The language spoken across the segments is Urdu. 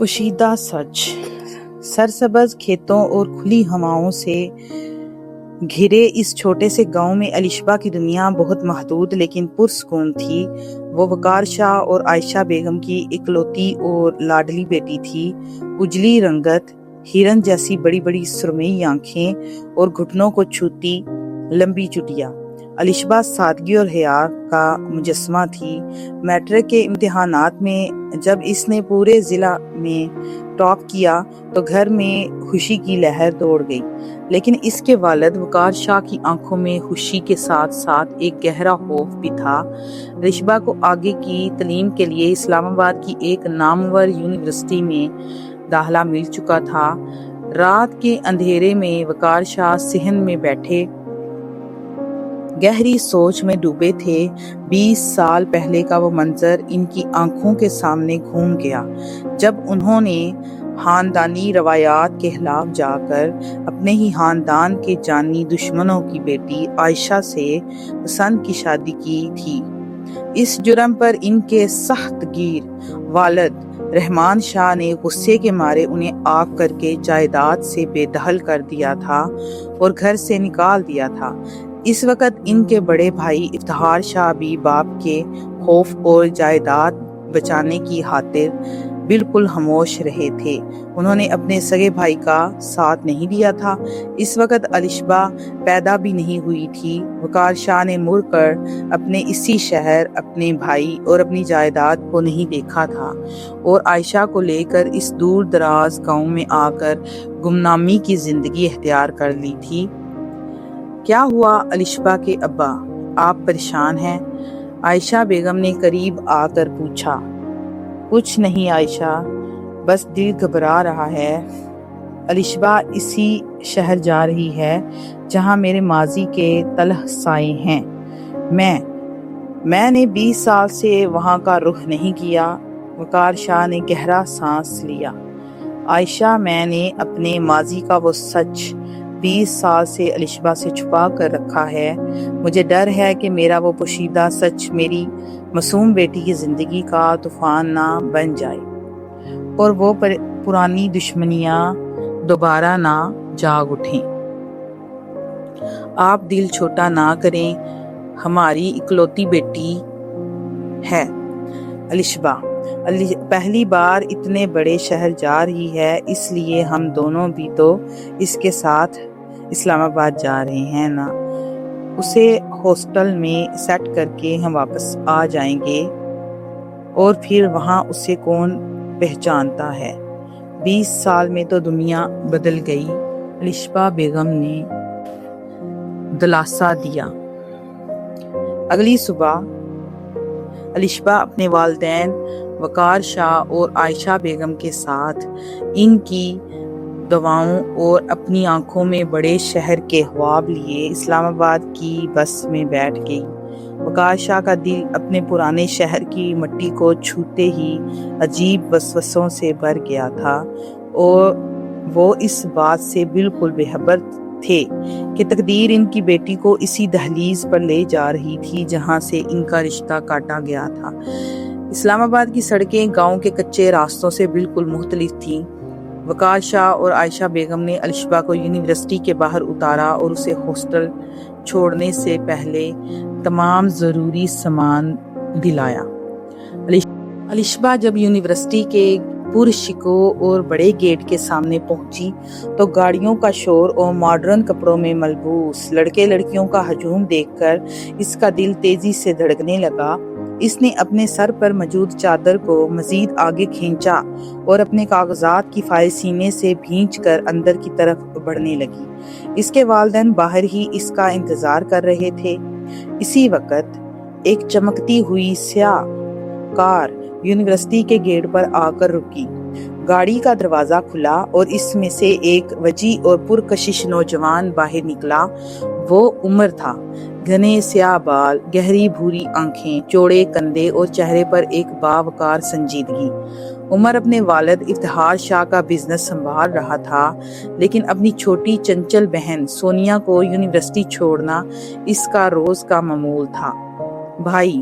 پوشیدہ سچ۔ سرسبز کھیتوں اور کھلی ہواؤں سے گھرے اس چھوٹے سے گاؤں میں الشبہ کی دنیا بہت محدود لیکن پرسکون تھی۔ وہ وقار شاہ اور عائشہ بیگم کی اکلوتی اور لاڈلی بیٹی تھی۔ اجلی رنگت، ہرن جیسی بڑی بڑی سرمئی آنکھیں اور گھٹنوں کو چھوتی لمبی چٹیا۔ الشبہ سادگی اور حیا کا مجسمہ تھی۔ میٹرک کے امتحانات میں جب اس نے پورے ضلع میں ٹاپ کیا تو گھر میں خوشی کی لہر دوڑ گئی، لیکن اس کے والد وقار شاہ کی آنکھوں میں خوشی کے ساتھ ساتھ ایک گہرا خوف بھی تھا۔ الشبہ کو آگے کی تعلیم کے لیے اسلام آباد کی ایک نامور یونیورسٹی میں داخلہ مل چکا تھا۔ رات کے اندھیرے میں وقار شاہ صحن میں بیٹھے گہری سوچ میں ڈوبے تھے۔ 20 سال پہلے کا وہ منظر ان کی آنکھوں کے سامنے گھوم گیا، جب انہوں نے خاندانی روایات کے خلاف جا کر اپنے ہی خاندان کے جانی دشمنوں کی بیٹی عائشہ سے پسند کی شادی کی تھی۔ اس جرم پر ان کے سخت گیر والد رحمان شاہ نے غصے کے مارے انہیں آگ کر کے جائیداد سے بے دخل کر دیا تھا اور گھر سے نکال دیا تھا۔ اس وقت ان کے بڑے بھائی افتخار شاہ بھی باپ کے خوف اور جائیداد بچانے کی خاطر بالکل خاموش رہے تھے۔ انہوں نے اپنے سگے بھائی کا ساتھ نہیں دیا تھا۔ اس وقت الشبہ پیدا بھی نہیں ہوئی تھی۔ وقار شاہ نے مڑ کر اپنے اسی شہر، اپنے بھائی اور اپنی جائیداد کو نہیں دیکھا تھا اور عائشہ کو لے کر اس دور دراز گاؤں میں آ کر گمنامی کی زندگی اختیار کر لی تھی۔ کیا ہوا الشبہ کے ابا، آپ پریشان ہیں؟ عائشہ بیگم نے قریب آ کر پوچھا۔ کچھ نہیں عائشہ، بس دل گھبرا رہا ہے۔ الشبہ اسی شہر جا رہی ہے جہاں میرے ماضی کے تلخ سائے ہیں۔ میں نے 20 سال سے وہاں کا رخ نہیں کیا۔ وقار شاہ نے گہرا سانس لیا۔ عائشہ، میں نے اپنے ماضی کا وہ سچ 20 سال سے الشبہ سے چھپا کر رکھا ہے۔ مجھے ڈر ہے کہ میرا وہ پوشیدہ سچ میری معصوم بیٹی کی زندگی کا طوفان نہ بن جائے اور وہ پرانی دشمنیاں دوبارہ نہ جاگ اٹھیں۔ آپ دل چھوٹا نہ کریں، ہماری اکلوتی بیٹی ہے الشبہ، پہلی بار اتنے بڑے شہر جا رہی ہے، اس لیے ہم دونوں بھی تو اس کے ساتھ اسلام آباد جا رہے ہیں نا۔ اسے ہاسٹل میں سیٹ کر کے ہم واپس آ جائیں گے اور پھر وہاں اسے کون پہچانتا ہے۔ 20 سال میں تو دنیا بدل گئی، الشبہ بیگم نے دلاسا دیا۔ اگلی صبح الشبہ اپنے والدین وقار شاہ اور عائشہ بیگم کے ساتھ ان کی دعاؤں اور اپنی آنکھوں میں بڑے شہر کے خواب لیے اسلام آباد کی بس میں بیٹھ گئی۔ وقار شاہ کا دل اپنے پرانے شہر کی مٹی کو چھوتے ہی عجیب وسوسوں سے بھر گیا تھا اور وہ اس بات سے بالکل بے خبر تھے کہ تقدیر ان کی بیٹی کو اسی دہلیز پر لے جا رہی تھی جہاں سے ان کا رشتہ کاٹا گیا تھا۔ اسلام آباد کی سڑکیں گاؤں کے کچے راستوں سے بالکل مختلف تھیں۔ وقار شاہ اور عائشہ بیگم نے الشبہ کو یونیورسٹی کے باہر اتارا اور اسے ہاسٹل چھوڑنے سے پہلے تمام ضروری سامان دلایا۔ الشبہ جب یونیورسٹی کے پرشکو اور بڑے گیٹ کے سامنے پہنچی تو گاڑیوں کا شور اور ماڈرن کپڑوں میں ملبوس لڑکے لڑکیوں کا ہجوم دیکھ کر اس کا دل تیزی سے دھڑکنے لگا۔ اس نے اپنے سر پر موجود چادر کو مزید آگے کھینچا اور اپنے کاغذات کی فائل سینے سے بھینچ کر اندر کی طرف بڑھنے لگی۔ اس کے والدین باہر ہی اس کا انتظار کر رہے تھے۔ اسی وقت ایک چمکتی ہوئی سیاہ کار یونیورسٹی کے گیٹ پر آ کر رکی۔ گاڑی کا دروازہ کھلا اور اس میں سے ایک وجیح اور پرکشش نوجوان باہر نکلا۔ وہ عمر تھا، گھنے سیاہ بال، گہری بھوری آنکھیں، چوڑے کندھے اور چہرے پر ایک باوقار سنجیدگی۔ عمر اپنے والد افتخار شاہ کا بزنس سنبھال رہا تھا، لیکن اپنی چھوٹی چنچل بہن سونیا کو یونیورسٹی چھوڑنا اس کا روز کا معمول تھا۔ بھائی،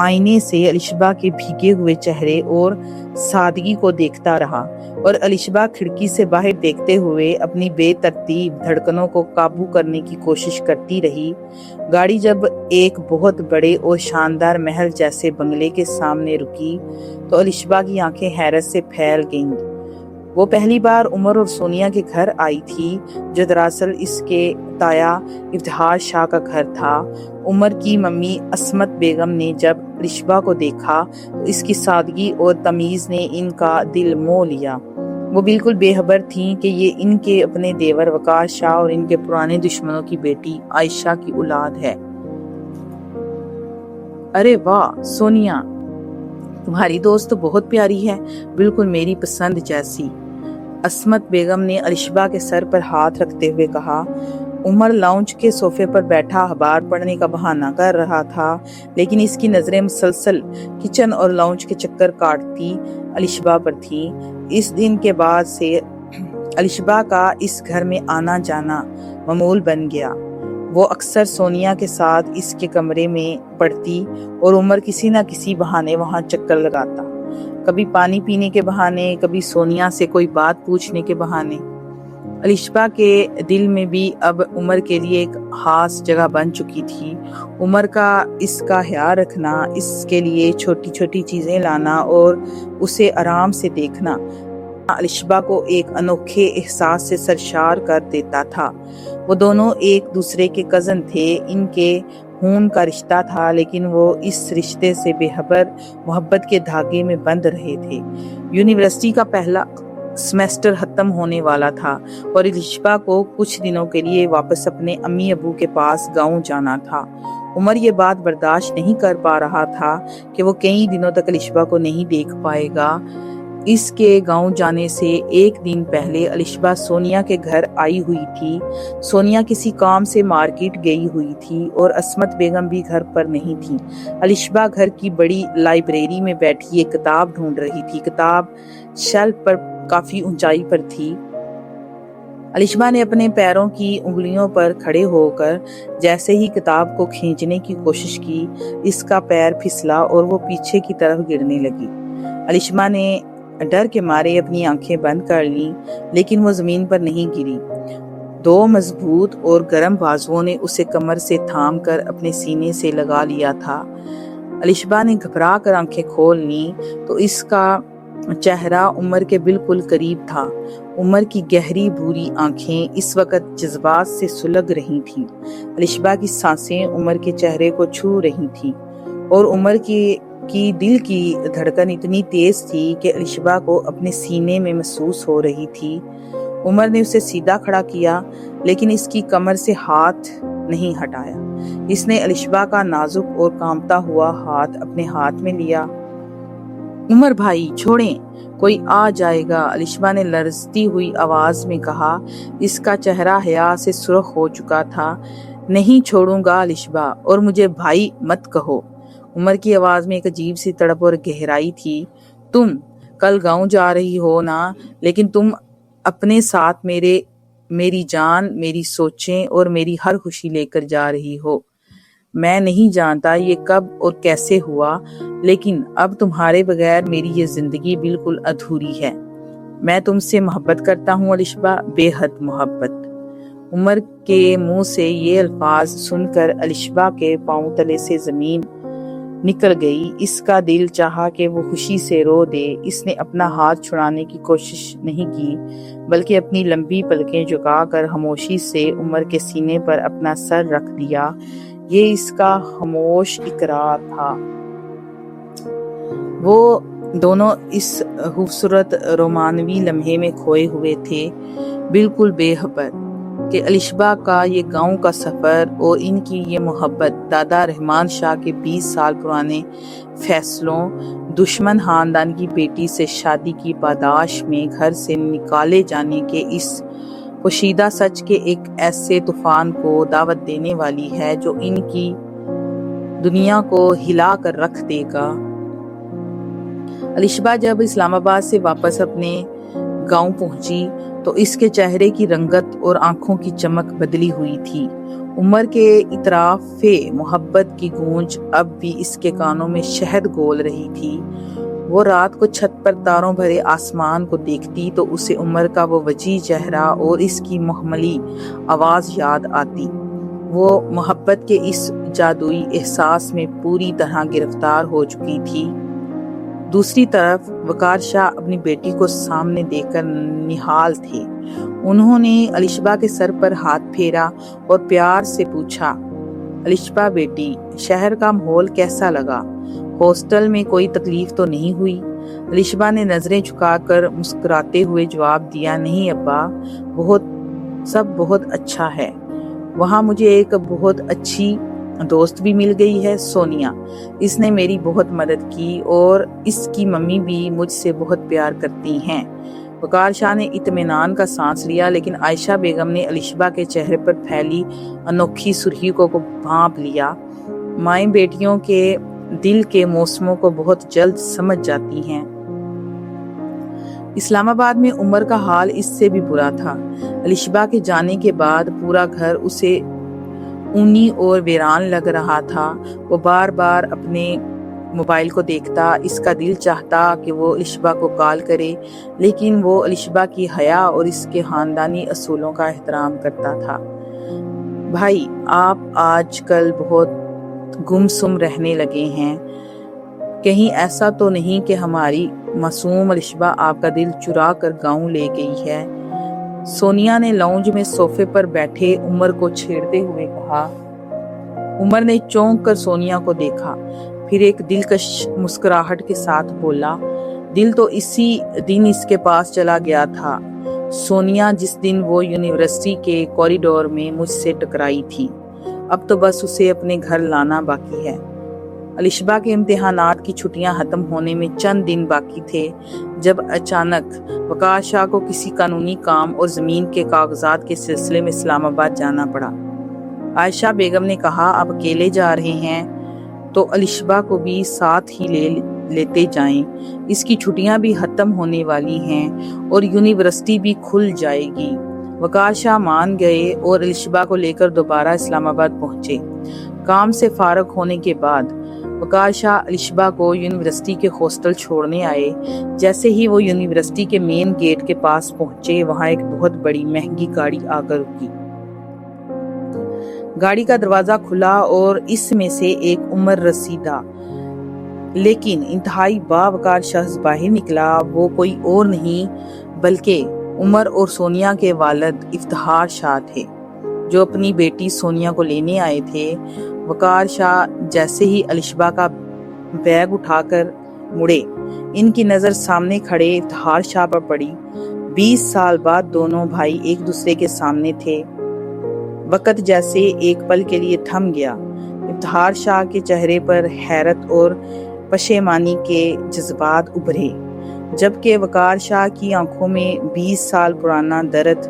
آئینے سے الشبا کے بھیگے ہوئے چہرے اور سادگی کو دیکھتا رہا، اور الشبا کھڑکی سے باہر دیکھتے ہوئے اپنی بے ترتیب دھڑکنوں کو قابو کرنے کی کوشش کرتی رہی۔ گاڑی جب ایک بہت بڑے اور شاندار محل جیسے بنگلے کے سامنے رکی تو الشبا کی آنکھیں حیرت سے پھیل گئیں۔ وہ پہلی بار عمر اور سونیا کے گھر آئی تھی، جو دراصل اس کے تایا افتخار شاہ کا گھر تھا۔ عمر کی ممی عصمت بیگم نے جب الشبا کو دیکھا تو اس کی سادگی اور تمیز نے ان کا دل موہ لیا۔ وہ بالکل بے خبر تھیں کہ یہ ان کے اپنے دیور وقار شاہ اور ان کے پرانے دشمنوں کی بیٹی عائشہ کی اولاد ہے۔ ارے واہ سونیا، تمہاری دوست تو بہت پیاری ہے، بالکل میری پسند جیسی، عصمت بیگم نے الشبا کے سر پر ہاتھ رکھتے ہوئے کہا۔ عمر لاؤنج کے صوفے پر بیٹھا اخبار پڑھنے کا بہانہ کر رہا تھا، لیکن اس کی نظریں مسلسل کچن اور لاؤنج کے چکر کاٹتی الشبا پر تھی۔ اس دن کے بعد سے الشبا کا اس گھر میں آنا جانا معمول بن گیا۔ وہ اکثر سونیا کے ساتھ اس کے کمرے میں پڑھتی اور عمر کسی نہ کسی بہانے وہاں چکر لگاتا، کبھی پانی پینے کے بہانے، کبھی سونیا سے کوئی بات پوچھنے کے بہانے۔ الشبا کے دل میں بھی اب عمر کے لیے ایک خاص جگہ بن چکی تھی۔ عمر کا اس کا خیال رکھنا، اس کے لیے چھوٹی چھوٹی چیزیں لانا اور اسے آرام سے دیکھنا الشبا کو ایک انوکھے احساس سے سرشار کر دیتا تھا۔ وہ دونوں ایک دوسرے کے کزن تھے، ان کے خون کا رشتہ تھا، لیکن وہ اس رشتے سے بے خبر محبت کے دھاگے میں بندھ رہے تھے۔ یونیورسٹی کا پہلا سیمسٹر ختم ہونے والا تھا اور الشبا کو کچھ دنوں کے لیے واپس اپنے امی ابو کے پاس گاؤں جانا تھا۔ عمر یہ بات برداشت نہیں کر پا رہا تھا کہ وہ کئی دنوں تک الشبا کو نہیں دیکھ پائے گا۔ اس کے گاؤں جانے سے ایک دن پہلے الشبا سونیا کے گھر آئی ہوئی تھی۔ سونیا کسی کام سے مارکیٹ گئی ہوئی تھی اور عصمت بیگم بھی گھر پر نہیں تھی۔ الشبا گھر کی بڑی لائبریری میں بیٹھی ایک کتاب ڈھونڈ رہی تھی۔ کتاب شیلف پر کافی اونچائی پر تھی۔ الشبا نے اپنے پیروں کی انگلیوں پر کھڑے ہو کر جیسے ہی کتاب کو کھینچنے کی کوشش کی، اس کا پیر پھسلا اور وہ پیچھے کی طرف گرنے لگی۔ الشبا نے ڈر کے مارے اپنی آنکھیں بند کر لیں، لیکن وہ زمین پر نہیں گری۔ دو مضبوط اور گرم بازوؤں نے اسے کمر سے تھام کر اپنے سینے سے لگا لیا تھا۔ الشبا نے گھبرا کر آنکھیں کھول لیں تو اس کا چہرہ عمر کے بالکل قریب تھا۔ عمر کی گہری بھوری آنکھیں اس وقت جذبات سے سلگ رہی تھیں۔ الشبا کی سانسیں عمر کے چہرے کو چھو رہی تھیں اور عمر کی دل کی دھڑکن اتنی تیز تھی کہ الشبا کو اپنے سینے میں محسوس ہو رہی تھی۔ عمر نے اسے سیدھا کھڑا کیا، لیکن اس کی کمر سے ہاتھ نہیں ہٹایا۔ اس نے الشبا کا نازک اور کانپتا ہوا ہاتھ اپنے ہاتھ میں لیا۔ عمر بھائی چھوڑیں، کوئی آ جائے گا، الشبا نے لرزتی ہوئی آواز میں کہا۔ اس کا چہرہ حیا سے سرخ ہو چکا تھا۔ نہیں چھوڑوں گا الشبا، اور مجھے بھائی مت کہو۔ عمر کی آواز میں ایک عجیب سی تڑپ اور گہرائی تھی۔ تم کل گاؤں جا رہی ہو نا، لیکن تم اپنے ساتھ میری جان، میری سوچیں اور میری ہر خوشی لے کر جا رہی ہو۔ میں نہیں جانتا یہ کب اور کیسے ہوا، لیکن اب تمہارے بغیر میری یہ زندگی بالکل ادھوری ہے۔ میں تم سے محبت کرتا ہوں الشبا، بے حد محبت۔ عمر کے منہ سے یہ الفاظ سن کر الشبا کے پاؤں تلے سے زمین نکل گئی۔ اس کا دل چاہا کہ وہ خوشی سے رو دے۔ اس نے اپنا ہاتھ چھڑانے کی کوشش نہیں کی، بلکہ اپنی لمبی پلکیں جھکا کر خاموشی سے عمر کے سینے پر اپنا سر رکھ دیا۔ یہ اس کا خاموش اقرار تھا۔ وہ دونوں اس خوبصورت رومانوی لمحے میں کھوئے ہوئے تھے، بالکل بے خبر کہ الشبا کا یہ گاؤں کا سفر اور ان کی یہ محبت دادا رحمان شاہ کے 20 سال پرانے فیصلوں، دشمن خاندان کی بیٹی سے شادی کی پاداش میں گھر سے نکالے جانے کے اس پوشیدہ سچ کے ایک ایسے طوفان کو دعوت دینے والی ہے جو ان کی دنیا کو ہلا کر رکھ دے گا۔ الشبا جب اسلام آباد سے واپس اپنے گاؤں پہنچی تو اس کے چہرے کی رنگت اور آنکھوں کی چمک بدلی ہوئی تھی۔ عمر کے اطراف محبت کی گونج اب بھی اس کے کانوں میں شہد گول رہی تھی۔ وہ رات کو چھت پر تاروں بھرے آسمان کو دیکھتی تو اسے عمر کا وہ وجیح چہرہ اور اس کی محملی آواز یاد آتی۔ وہ محبت کے اس جادوئی احساس میں پوری طرح گرفتار ہو چکی تھی۔ دوسری طرف وقار شاہ اپنی بیٹی کو سامنے دیکھ کر نہال تھے۔ انہوں نے علیشبہ کے سر پر ہاتھ پھیرا اور پیار سے پوچھا، علیشبہ بیٹی، شہر کا ماحول کیسا لگا؟ ہاسٹل میں کوئی تکلیف تو نہیں ہوئی؟ علیشبہ نے نظریں جھکا کر مسکراتے ہوئے جواب دیا، نہیں ابا، سب بہت اچھا ہے۔ وہاں مجھے ایک بہت اچھی دوست بھی مل گئی ہے، سونیا۔ اس نے میری بہت مدد کی اور اس کی ممی بھی مجھ سے بہت پیار کرتی ہیں۔ وقار شاہ نے اطمینان کا سانس لیا، لیکن عائشہ بیگم نے علیشبہ کے چہرے پر پھیلی انوکھی سرخی کو بھانپ لیا۔ مائیں بیٹیوں کے دل کے موسموں کو بہت جلد سمجھ جاتی ہیں۔ اسلام آباد میں عمر کا حال اس سے بھی برا تھا۔ علیشبہ کے جانے کے بعد پورا گھر اسے اونی اور ویران لگ رہا تھا۔ وہ بار بار اپنے موبائل کو دیکھتا، اس کا دل چاہتا کہ وہ علیشبہ کو کال کرے، لیکن وہ علیشبہ کی حیا اور اس کے خاندانی اصولوں کا احترام کرتا تھا۔ بھائی، آپ آج کل بہت گمسم رہنے لگے ہیں، کہیں ایسا تو نہیں کہ ہماری معصوم علیشبہ آپ کا دل چرا کر گاؤں لے گئی ہے؟ سونیا نے لاؤنج میں صوفے پر بیٹھے عمر کو چھیڑتے ہوئے کہا۔ عمر نے چونک کر سونیا کو دیکھا، پھر ایک دلکش مسکراہٹ کے ساتھ بولا، دل تو اسی دن اس کے پاس چلا گیا تھا، سونیا، جس دن وہ یونیورسٹی کے کوریڈور میں مجھ سے ٹکرائی تھی۔ اب تو بس اسے اپنے گھر لانا باقی ہے۔ علیشبہ کے امتحانات کی چھٹیاں ختم ہونے میں چند دن باقی تھے جب اچانک وقار شاہ کو کسی قانونی کام اور زمین کے کاغذات کے سلسلے میں اسلام آباد جانا پڑا۔ عائشہ بیگم نے کہا، آپ اکیلے جا رہے ہیں تو علیشبہ کو بھی ساتھ ہی لیتے جائیں، اس کی چھٹیاں بھی ختم ہونے والی ہیں اور یونیورسٹی بھی کھل جائے گی۔ وقار شاہ مان گئے اور علیشبہ کو لے کر دوبارہ اسلام آباد پہنچے۔ کام سے فارغ ہونے کے بعد وقار شاہ علیشبہ کو یونیورسٹی کے ہاسٹل چھوڑنے آئے۔ جیسے ہی وہ یونیورسٹی کے مین گیٹ کے پاس پہنچے، وہاں ایک بہت بڑی مہنگی گاڑی آ کر رکی۔ گاڑی کا دروازہ کھلا اور اس میں سے ایک عمر رسیدہ لیکن انتہائی باوقار شخص باہر نکلا۔ وہ کوئی اور نہیں بلکہ عمر اور سونیا کے والد افتخار شاہ تھے، جو اپنی بیٹی سونیا کو لینے آئے تھے۔ وقار شاہ جیسے ہی علیشبہ کا بیگ اٹھا کر مڑے، ان کی نظر سامنے کھڑے افتخار شاہ پر پڑی۔ 20 سال بعد دونوں بھائی ایک دوسرے کے سامنے تھے۔ وقت جیسے ایک پل کے لیے تھم گیا۔ افتخار شاہ کے چہرے پر حیرت اور پشیمانی کے جذبات ابھرے، جبکہ وقار شاہ کی آنکھوں میں 20 سال پرانا درد،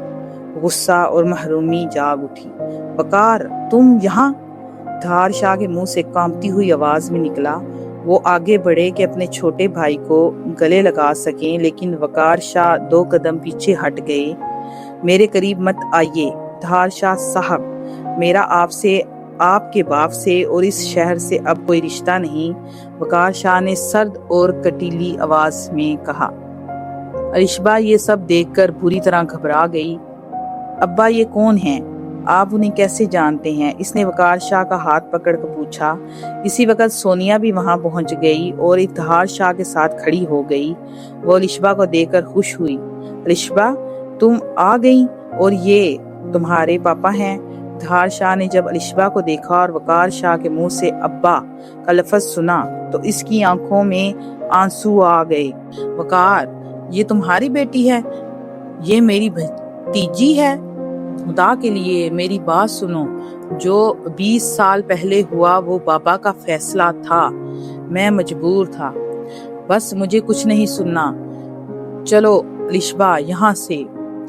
غصہ اور محرومی جاگ اٹھی۔ وقار، تم یہاں؟ افتخار شاہ کے منہ سے کانپتی ہوئی آواز میں نکلا۔ وہ آگے بڑھے کہ اپنے چھوٹے بھائی کو گلے لگا سکیں، لیکن وقار شاہ 2 قدم پیچھے ہٹ گئے۔ میرے قریب مت آئیے افتخار شاہ صاحب، میرا آپ کے باپ سے اور اس شہر سے اب کوئی رشتہ نہیں، وقار شاہ نے سرد اور کٹیلی آواز میں کہا۔ علیشبہ یہ سب دیکھ کر بری طرح گھبرا گئی۔ ابا، یہ کون ہیں؟ آپ انہیں کیسے جانتے ہیں؟ اس نے وقار شاہ کا ہاتھ پکڑ کر پوچھا۔ اسی وقت سونیا بھی وہاں پہنچ گئی اور افتخار شاہ کے ساتھ کھڑی ہو گئی۔ وہ علیشبہ کو دیکھ کر خوش ہوئی۔ علیشبہ، تم آ گئی اور یہ تمہارے پاپا ہیں؟ افتخار شاہ نے جب علیشبہ کو دیکھا اور وقار شاہ کے منہ سے ابا کا لفظ سنا تو اس کی آنکھوں میں آنسو آ گئے۔ وقار، یہ تمہاری بیٹی ہے؟ یہ میری بھتیجی ہے؟ خدا کے لیے میری بات سنو، جو 20 سال پہلے ہوا وہ بابا کا فیصلہ تھا، میں مجبور تھا، بس مجھے کچھ نہیں سننا، چلو علیشبہ یہاں سے۔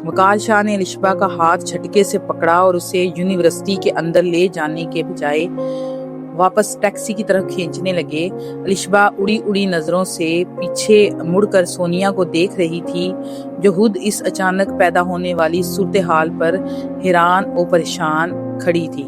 وقار شاہ نے علیشبہ کا ہاتھ جھٹکے سے پکڑا اور اسے یونیورسٹی کے اندر لے جانے کے بجائے واپس ٹیکسی کی طرف کھینچنے لگے۔ علیشبہ اڑی اڑی نظروں سے پیچھے مڑ کر سونیا کو دیکھ رہی تھی، جو خود اس اچانک پیدا ہونے والی صورتحال پر حیران اور پریشان کھڑی تھی۔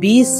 20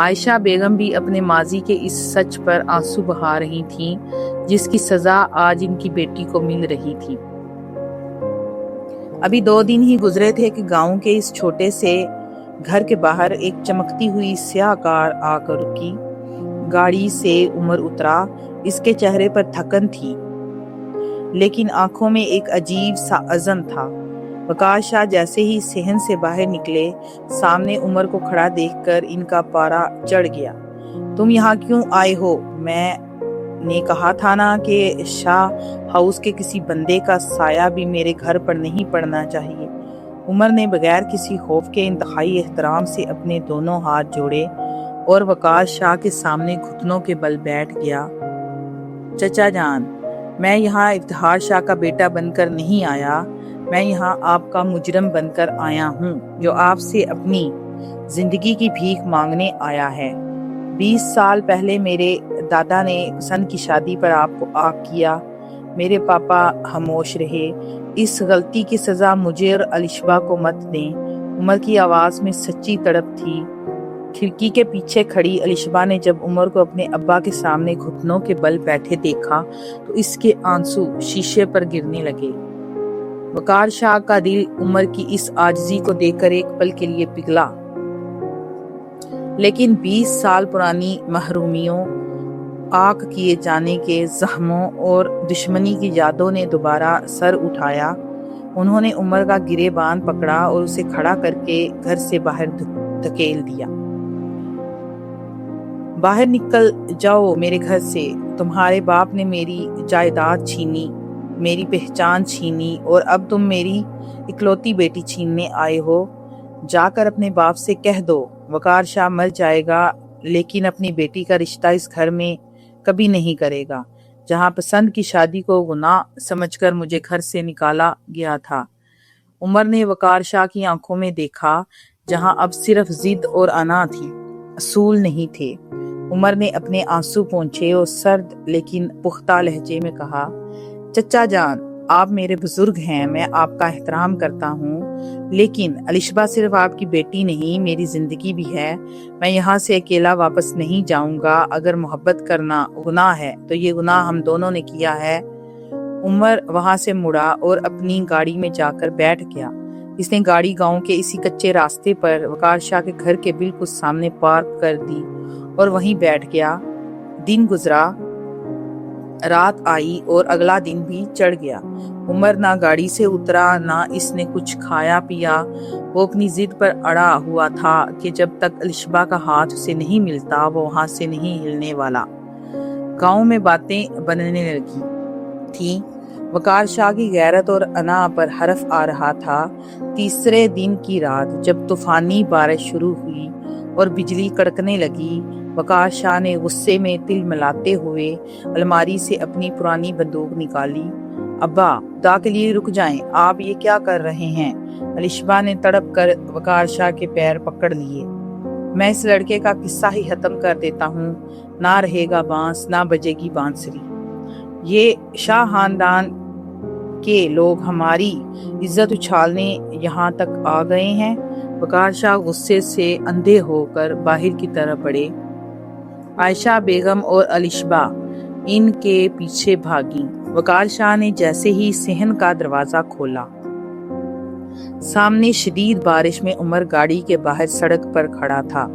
عائشہ بیگم بھی اپنے ماضی کے اس سچ پر آنسو بہا رہی تھیں جس کی سزا آج ان کی بیٹی کو مل رہی تھی۔ ابھی 2 دن ہی گزرے تھے کہ گاؤں کے اس چھوٹے سے گھر کے باہر ایک چمکتی ہوئی سیاہ کار آ کر رکی۔ گاڑی سے عمر اترا۔ اس کے چہرے پر تھکن تھی لیکن آنکھوں میں ایک عجیب سا عزم تھا۔ وقار شاہ جیسے ہی صحن سے باہر نکلے، سامنے عمر کو کھڑا دیکھ کر ان کا پارا چڑھ گیا۔ تم یہاں کیوں آئے ہو؟ میں نے کہا تھا نا کہ شاہ ہاؤس کے کسی بندے کا سایہ بھی میرے گھر پر نہیں پڑنا چاہیے۔ عمر نے بغیر کسی خوف کے انتہائی احترام سے اپنے دونوں ہاتھ جوڑے اور وقار شاہ کے سامنے گھٹنوں کے بل بیٹھ گیا۔ چچا جان، میں یہاں افتخار شاہ کا بیٹا بن کر نہیں آیا، میں یہاں آپ کا مجرم بن کر آیا ہوں جو آپ سے اپنی زندگی کی بھیک مانگنے آیا ہے۔ 20 سال پہلے میرے دادا نے حسن کی شادی پر آپ کو آگ کیا، میرے پاپا خاموش رہے۔ اس غلطی کی سزا مجھے اور الشبہ کو مت دیں۔ عمر کی آواز میں سچی تڑپ تھی۔ کھڑکی کے پیچھے کھڑی الشبہ نے جب عمر کو اپنے ابا کے سامنے گھٹنوں کے بل بیٹھے دیکھا تو اس کے آنسو شیشے پر گرنے لگے۔ وقار شاہ کا دل عمر کی اس عاجزی کو دیکھ کر ایک پل کے لیے پگھلا، لیکن 20 سال پرانی محرومیوں، آگ کیے جانے کے زخموں اور دشمنی کی یادوں نے دوبارہ سر اٹھایا۔ انہوں نے عمر کا گریبان پکڑا اور اسے کھڑا کر کے گھر سے باہر دھکیل دیا۔ باہر نکل جاؤ میرے گھر سے، تمہارے باپ نے میری جائیداد چھینی، میری پہچان چھینی اور اب تم میری اکلوتی بیٹی چھیننے آئے ہو۔ جا کر اپنے باپ سے کہہ دو وقار شاہ مر جائے گا لیکن اپنی بیٹی کا رشتہ اس گھر میں کبھی نہیں کرے گا جہاں پسند کی شادی کو گناہ سمجھ کر مجھے گھر سے نکالا گیا تھا۔ عمر نے وقار شاہ کی آنکھوں میں دیکھا جہاں اب صرف ضد اور انا تھی، اصول نہیں تھے۔ عمر نے اپنے آنسو پونچھے اور سرد لیکن پختہ لہجے میں کہا، چچا جان، آپ میرے بزرگ ہیں، میں آپ کا احترام کرتا ہوں، لیکن الشبہ صرف آپ کی بیٹی نہیں، میری زندگی بھی ہے۔ میں یہاں سے اکیلا واپس نہیں جاؤں گا۔ اگر محبت کرنا گناہ ہے تو یہ گناہ ہم دونوں نے کیا ہے۔ عمر وہاں سے مڑا اور اپنی گاڑی میں جا کر بیٹھ گیا۔ اس نے گاڑی گاؤں کے اسی کچے راستے پر وقار شاہ کے گھر کے بالکل سامنے پارک کر دی اور وہیں بیٹھ گیا۔ دن گزرا، رات آئی اور اگلا دن بھی چڑھ گیا۔ عمر نہ گاڑی سے اترا، نہ اس نے کچھ کھایا پیا۔ وہ اپنی ضد پر اڑا ہوا تھا کہ جب تک الشبہ کا ہاتھ اسے نہیں ملتا وہ وہاں سے نہیں ہلنے والا۔ گاؤں میں باتیں بننے لگی تھیں۔ وقار شاہ کی غیرت اور انا پر حرف آ رہا تھا۔ تیسرے دن کی رات جب طوفانی بارش شروع ہوئی اور بجلی کڑکنے لگی، وقار شاہ نے غصے میں تل ملاتے ہوئے الماری سے اپنی پرانی بندوق نکالی۔ ابا، خدا کے لیے رک جائیں، آپ یہ کیا کر رہے ہیں؟ الشبہ نے تڑپ کر وقار شاہ کے پیر پکڑ لیے۔ میں اس لڑکے کا قصہ ہی ختم کر دیتا ہوں، نہ رہے گا بانس، نہ بجے گی بانسری۔ یہ شاہ خاندان کے لوگ ہماری عزت اچھالنے یہاں تک آ گئے ہیں۔ وقار شاہ غصے سے اندھے ہو کر باہر کی طرف بڑھے۔ عائشہ بیگم اور الشبہ ان کے پیچھے بھاگیں۔ وقار شاہ نے جیسے ہی صحن کا دروازہ کھولا، سامنے شدید بارش میں عمر گاڑی کے باہر سڑک پر کھڑا تھا۔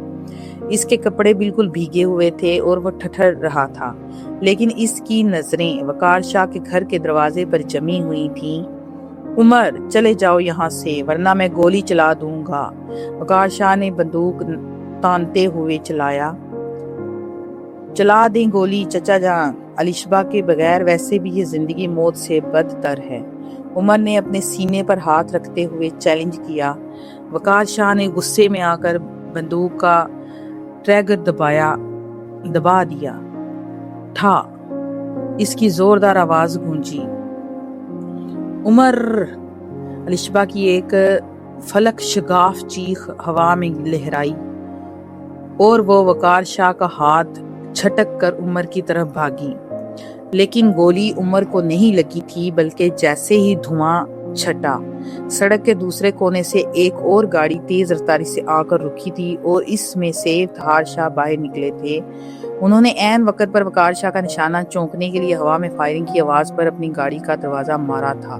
اس کے کپڑے بالکل بھیگے ہوئے تھے اور وہ ٹھٹر رہا تھا، لیکن اس کی نظریں وقار شاہ کے گھر کے دروازے پر جمی ہوئی تھیں۔ عمر، چلے جاؤ یہاں سے ورنہ میں گولی چلا دوں گا۔ وقار شاہ نے بندوق تانتے ہوئے چلا دیں گولی چچا جان، الشبہ کے بغیر ویسے بھی یہ زندگی موت سے بدتر ہے، عمر نے اپنے سینے پر ہاتھ رکھتے ہوئے چیلنج کیا۔ وقار شاہ نے غصے میں آ کر بندوق کا ٹریگر دبا دیا۔ ٹھا! اس کی زوردار آواز گونجی۔ عمر! الشبہ کی ایک فلک شگاف چیخ ہوا میں لہرائی اور وہ وقار شاہ کا ہاتھ چھٹک کر عمر کی طرف بھاگی، لیکن گولی عمر کو نہیں لگی تھی، بلکہ جیسے ہی دھواں چھٹا۔ سڑک کے دوسرے کونے سے ایک اور گاڑی تیز رفتاری سے آ کر رکی تھی اور اس میں سے افتخار شاہ باہر نکلے تھے۔ انہوں نے عین وقت پر وقار شاہ کا نشانہ چونکنے کے لیے ہوا میں فائرنگ کی آواز پر اپنی گاڑی کا دروازہ مارا تھا۔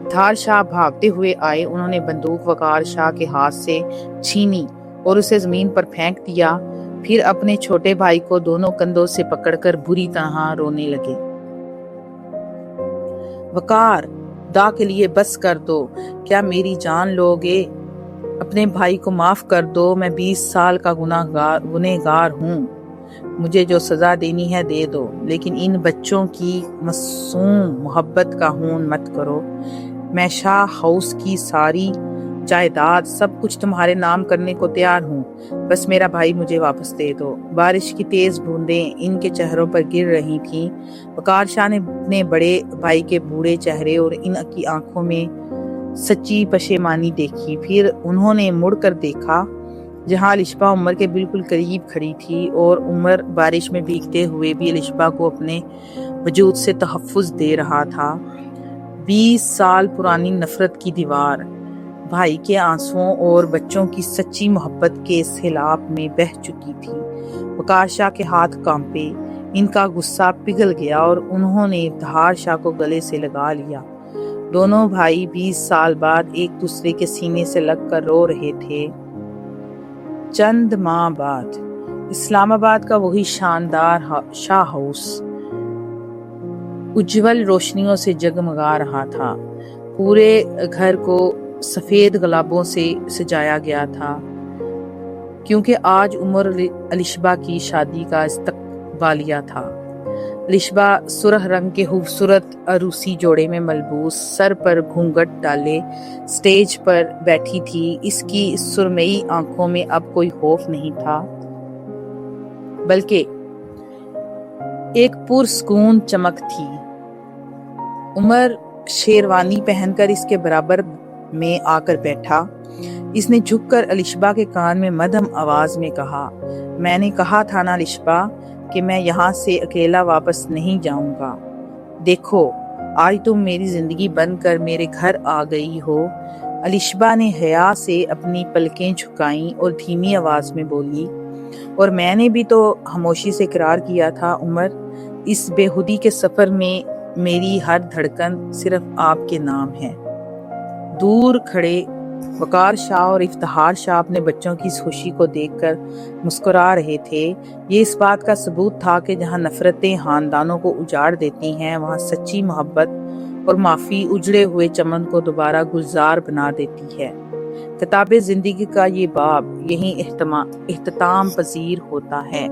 افتخار شاہ بھاگتے ہوئے آئے۔ انہوں نے بندوق وقار شاہ کے ہاتھ سے چھینی اور اسے زمین پر پھینک دیا، پھر اپنے چھوٹے بھائی کو دونوں کندھوں سے پکڑ کر بری طرح رونے لگے۔ وقار، خدا کے لیے بس کر دو، کیا میری جان لو گے؟ اپنے بھائی کو معاف کر دو، میں 20 سال کا گنہگار ہوں، مجھے جو سزا دینی ہے دے دو، لیکن ان بچوں کی معصوم محبت کا خون مت کرو۔ میں شاہ ہاؤس کی ساری جائیداد سب کچھ تمہارے نام کرنے کو تیار ہوں، بس میرا بھائی مجھے واپس دے دو۔ بارش کی تیز بوندیں ان کے چہروں پر گر رہی تھیں۔ وقار شاہ نے اپنے بڑے بھائی کے بوڑھے چہرے اور ان کی آنکھوں میں سچی پشیمانی دیکھی، پھر انہوں نے مڑ کر دیکھا جہاں الشبہ عمر کے بالکل قریب کھڑی تھی، اور عمر بارش میں بھیگتے ہوئے بھی الشبہ کو اپنے وجود سے تحفظ دے رہا تھا۔ 20 سال پرانی نفرت کی دیوار بھائی کے آنسوؤں اور بچوں کی سچی محبت کے سیلاب میں بہہ چکی تھی۔ وقار شاہ کے ہاتھ کانپے، ان کا غصہ پگھل گیا اور انہوں نے افتخار شاہ کو گلے سے لگا لیا۔ دونوں بھائی 20 سال بعد ایک دوسرے کے سینے سے لگ کر رو رہے تھے۔ چند ماہ بعد اسلام آباد کا وہی شاندار شاہ ہاؤس اجول روشنیوں سے جگمگا رہا تھا۔ پورے گھر کو سفید گلابوں سے سجایا گیا تھا، کیونکہ آج عمر الشبہ کی شادی کا استقبالیہ تھا۔ الشبہ سرخ رنگ کے خوبصورت عروسی جوڑے میں ملبوس، سر پر گھونگھٹ ڈالے سٹیج پر بیٹھی تھی۔ اس کی سرمئی آنکھوں میں اب کوئی خوف نہیں تھا، بلکہ ایک پرسکون چمک تھی۔ عمر شیروانی پہن کر اس کے برابر میں آ کر بیٹھا۔ اس نے جھک کر الشبہ کے کان میں مدھم آواز میں کہا، میں نے کہا تھا نا الشبہ کہ میں یہاں سے اکیلا واپس نہیں جاؤں گا۔ دیکھو، آج تم میری زندگی بن کر میرے گھر آ گئی ہو۔ الشبہ نے حیا سے اپنی پلکیں جھکائیں اور دھیمی آواز میں بولی، اور میں نے بھی تو خاموشی سے اقرار کیا تھا عمر، اس بےخودی کے سفر میں میری ہر دھڑکن صرف آپ کے نام ہے۔ دور کھڑے وقار شاہ اور افتخار شاہ اپنے بچوں کی اس خوشی کو دیکھ کر مسکرا رہے تھے۔ یہ اس بات کا ثبوت تھا کہ جہاں نفرتیں خاندانوں کو اجاڑ دیتی ہیں، وہاں سچی محبت اور معافی اجڑے ہوئے چمن کو دوبارہ گلزار بنا دیتی ہے۔ کتاب زندگی کا یہ باب یہیں اختتام پذیر ہوتا ہے۔